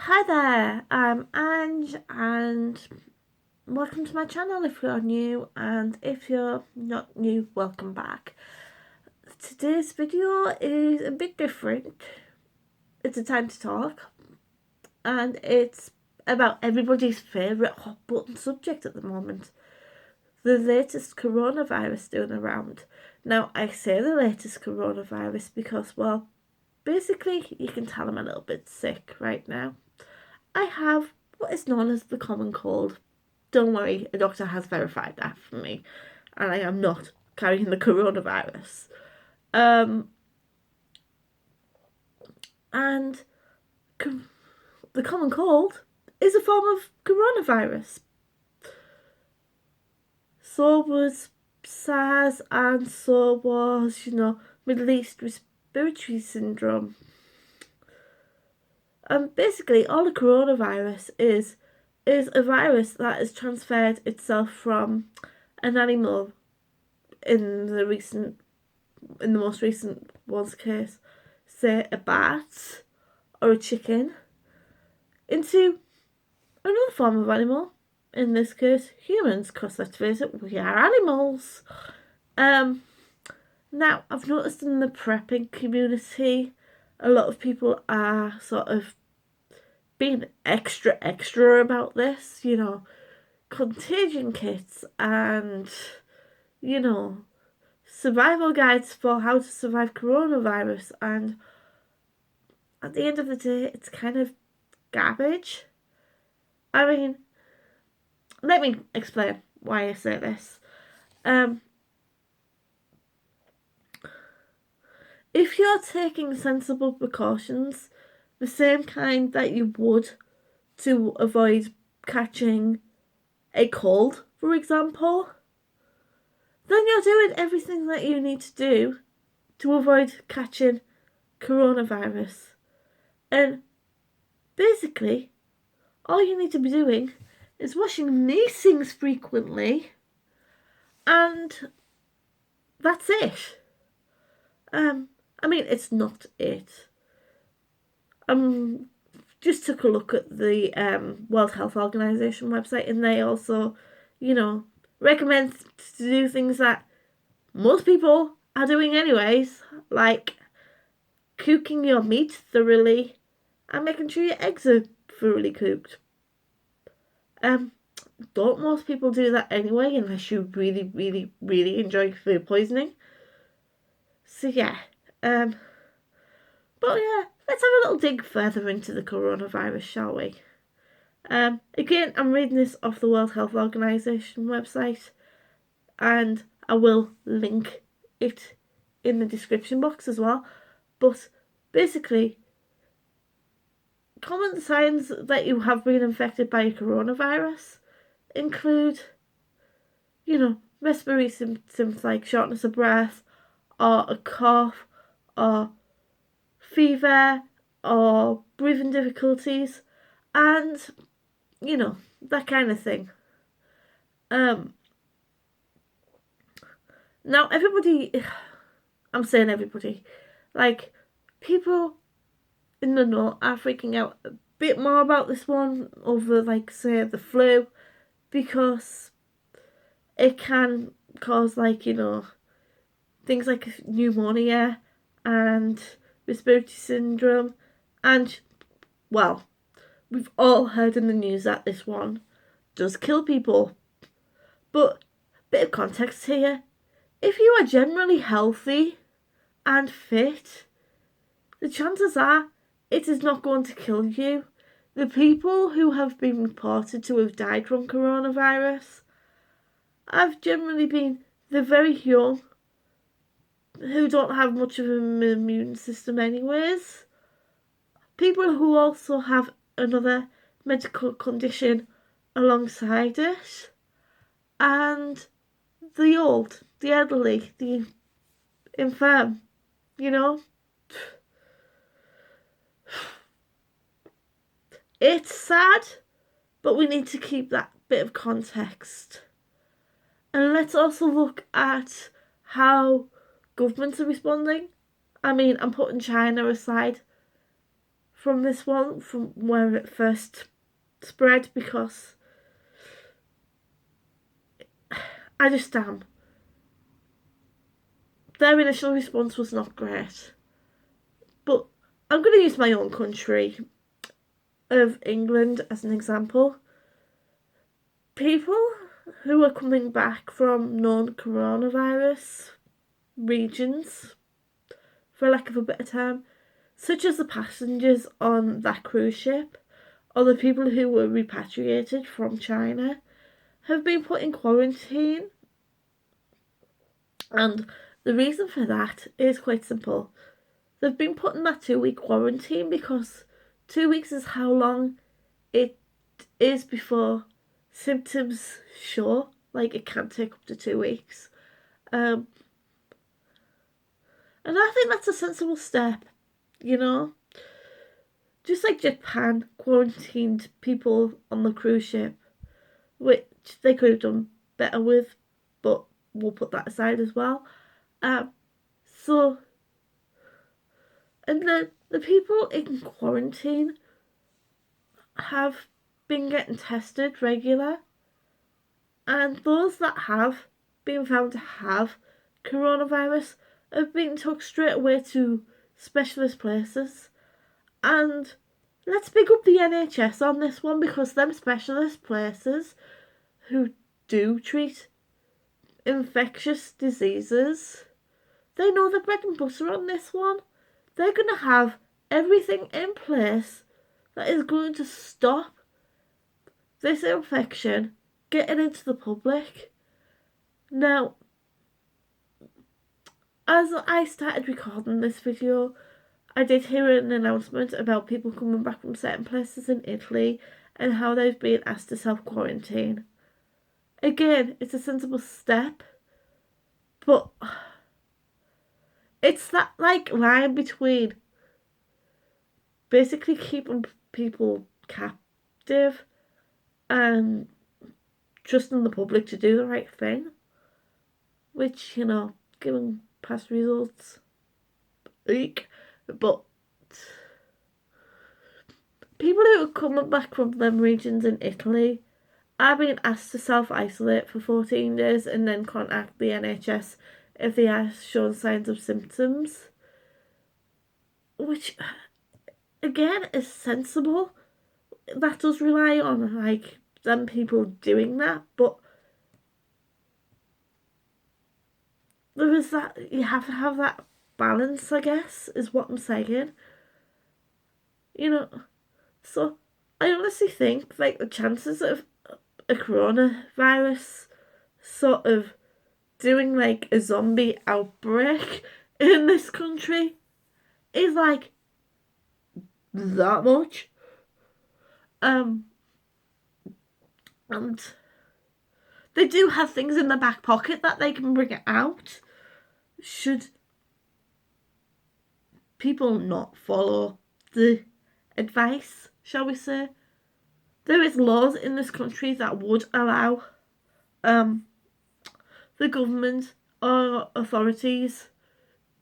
Hi there, I'm Ange and welcome to my channel if you're new, and if you're not new, welcome back. Today's video is a bit different. It's a time to talk and it's about everybody's favourite hot button subject at the moment. The latest coronavirus doing around. Now I say the latest coronavirus because, well, basically you can tell I'm a little bit sick right now. I have what is known as the common cold. Don't worry, a doctor has verified that for me, and I am not carrying the coronavirus. And the common cold is a form of coronavirus. So was SARS, and so was, Middle East respiratory syndrome. And basically, all the coronavirus is a virus that has transferred itself from an animal in the most recent one's case, say a bat or a chicken, into another form of animal, in this case humans, because let's face it, we are animals. Now I've noticed in the prepping community a lot of people are sort of being extra about this, contagion kits and, survival guides for how to survive coronavirus. And at the end of the day, it's kind of garbage. I mean, let me explain why I say this. If you're taking sensible precautions, the same kind that you would to avoid catching a cold, for example, then you're doing everything that you need to do to avoid catching coronavirus. And basically, all you need to be doing is washing these things frequently, and that's it. I mean, it's not it. Just took a look at the World Health Organization website, and they also, recommend to do things that most people are doing anyways, like cooking your meat thoroughly and making sure your eggs are thoroughly cooked. Don't most people do that anyway, unless you really, really, really enjoy food poisoning? So yeah, but yeah, let's have a little dig further into the coronavirus, shall we? Again, I'm reading this off the World Health Organization website, and I will link it in the description box as well. But basically, common signs that you have been infected by a coronavirus include, respiratory symptoms like shortness of breath, or a cough, or fever, or breathing difficulties, and that kind of thing. Now everybody, I'm saying everybody, like, people in the know are freaking out a bit more about this one over, like, say, the flu, because it can cause, like, things like pneumonia and respiratory syndrome, and, well, we've all heard in the news that this one does kill people. But bit of context here, if you are generally healthy and fit, the chances are it is not going to kill you. The people who have been reported to have died from coronavirus have generally been the very young, who don't have much of an immune system anyways, people who also have another medical condition alongside it, and the old, the elderly, the infirm, It's sad, but we need to keep that bit of context. And let's also look at how governments are responding. I mean, I'm putting China aside from this one, from where it first spread, because I just am. Their initial response was not great. But I'm going to use my own country of England as an example. People who are coming back from non-coronavirus regions, for lack of a better term, such as the passengers on that cruise ship or the people who were repatriated from China, have been put in quarantine. And the reason for that is quite simple. They've been put in that 2-week quarantine because 2 weeks is how long it is before symptoms show. Like, it can take up to 2 weeks. And I think that's a sensible step, you know? Just like Japan quarantined people on the cruise ship, which they could have done better with, but we'll put that aside as well. So, and the people in quarantine have been getting tested regular, and those that have been found to have coronavirus have been took straight away to specialist places. And let's pick up the NHS on this one, because them specialist places who do treat infectious diseases, they know the bread and butter on this one. They're going to have everything in place that is going to stop this infection getting into the public. Now, as I started recording this video, I did hear an announcement about people coming back from certain places in Italy and how they've been asked to self-quarantine. Again, it's a sensible step, but it's that like line between basically keeping people captive and trusting the public to do the right thing, which, you know, given past results, but people who are coming back from them regions in Italy are being asked to self-isolate for 14 days and then contact the NHS if they are shown signs of symptoms, which again is sensible. That does rely on like them people doing that, but there is that, you have to have that balance, I guess, is what I'm saying. You know, so I honestly think like the chances of a coronavirus sort of doing like a zombie outbreak in this country is like that much. And they do have things in the back pocket that they can bring it out should people not follow the advice, shall we say. There is laws in this country that would allow the government or authorities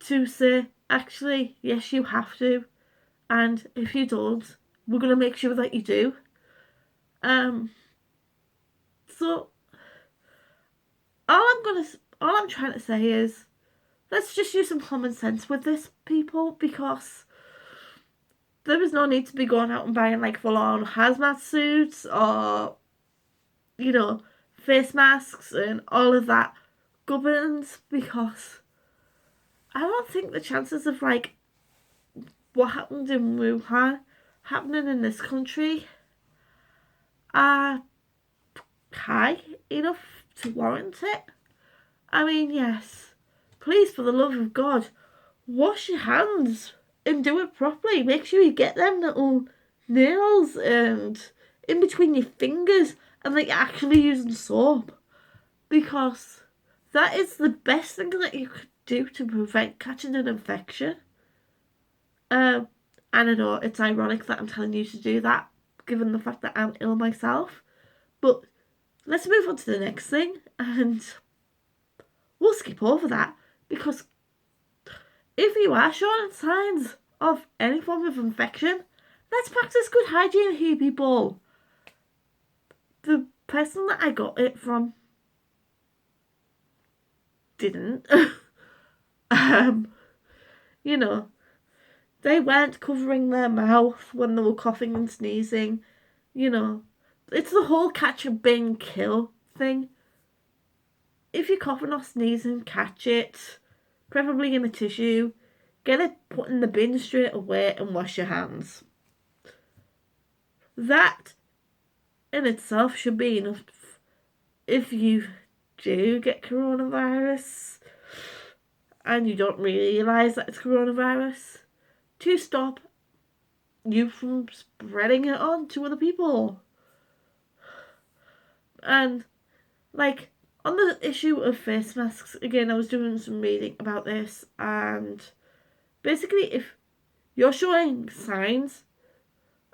to say, actually, yes, you have to, and if you don't, we're going to make sure that you do. So all I'm trying to say is, let's just use some common sense with this, people, because there is no need to be going out and buying like full-on hazmat suits or, you know, face masks and all of that gubbins, because I don't think the chances of like what happened in Wuhan happening in this country are high enough to warrant it. I mean, yes, please, for the love of God, wash your hands and do it properly. Make sure you get them little nails and in between your fingers and like actually using soap, because that is the best thing that you could do to prevent catching an infection. And I know it's ironic that I'm telling you to do that, given the fact that I'm ill myself. But let's move on to the next thing, and we'll skip over that, because if you are showing signs of any form of infection, Let's practice good hygiene here, people. The person that I got it from didn't. um, you know, they weren't covering their mouth when they were coughing and sneezing. You know, it's the whole catch and bin kill thing. If you're coughing or sneezing, catch it, preferably in a tissue. Get it put in the bin straight away and wash your hands. That in itself should be enough if you do get coronavirus and you don't realise that it's coronavirus, to stop you from spreading it on to other people. And like on the issue of face masks, again, I was doing some reading about this, and basically if you're showing signs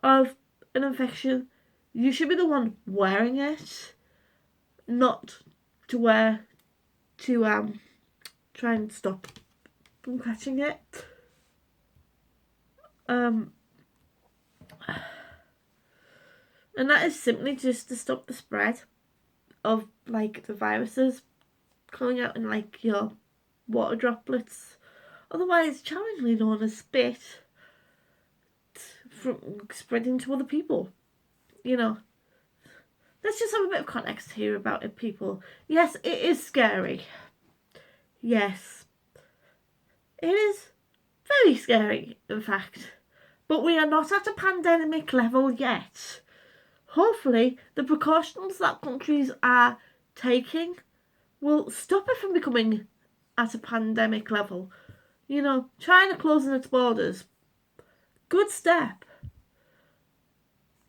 of an infection, you should be the one wearing it, not to wear to try and stop from catching it. And that is simply just to stop the spread of like the viruses coming out in like your water droplets, otherwise challengingly known as spit, from spreading to other people. You know, let's just have a bit of context here about it, people. Yes, it is scary. Yes, it is very scary, in fact. But we are not at a pandemic level yet. Hopefully, the precautions that countries are taking will stop it from becoming at a pandemic level. You know, China closing its borders, good step.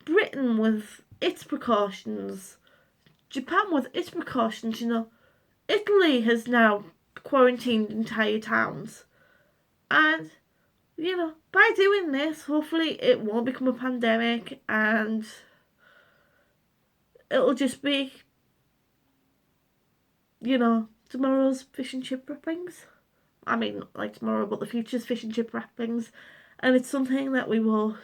Britain with its precautions, Japan with its precautions, you know. Italy has now quarantined entire towns. And, you know, by doing this, hopefully it won't become a pandemic and it'll just be, you know, tomorrow's fish and chip wrappings. I mean, like tomorrow, but the future's fish and chip wrappings. And it's something that we will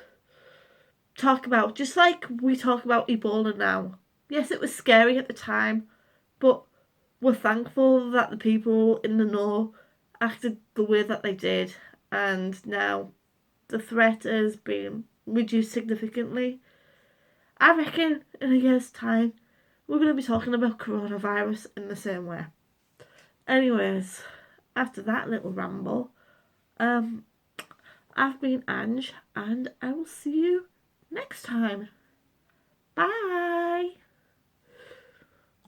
talk about, just like we talk about Ebola now. Yes, it was scary at the time, but we're thankful that the people in the know acted the way that they did, and now the threat has been reduced significantly. I reckon in a year's time we're going to be talking about coronavirus in the same way. Anyways, after that little ramble, I've been Ange, and I will see you next time.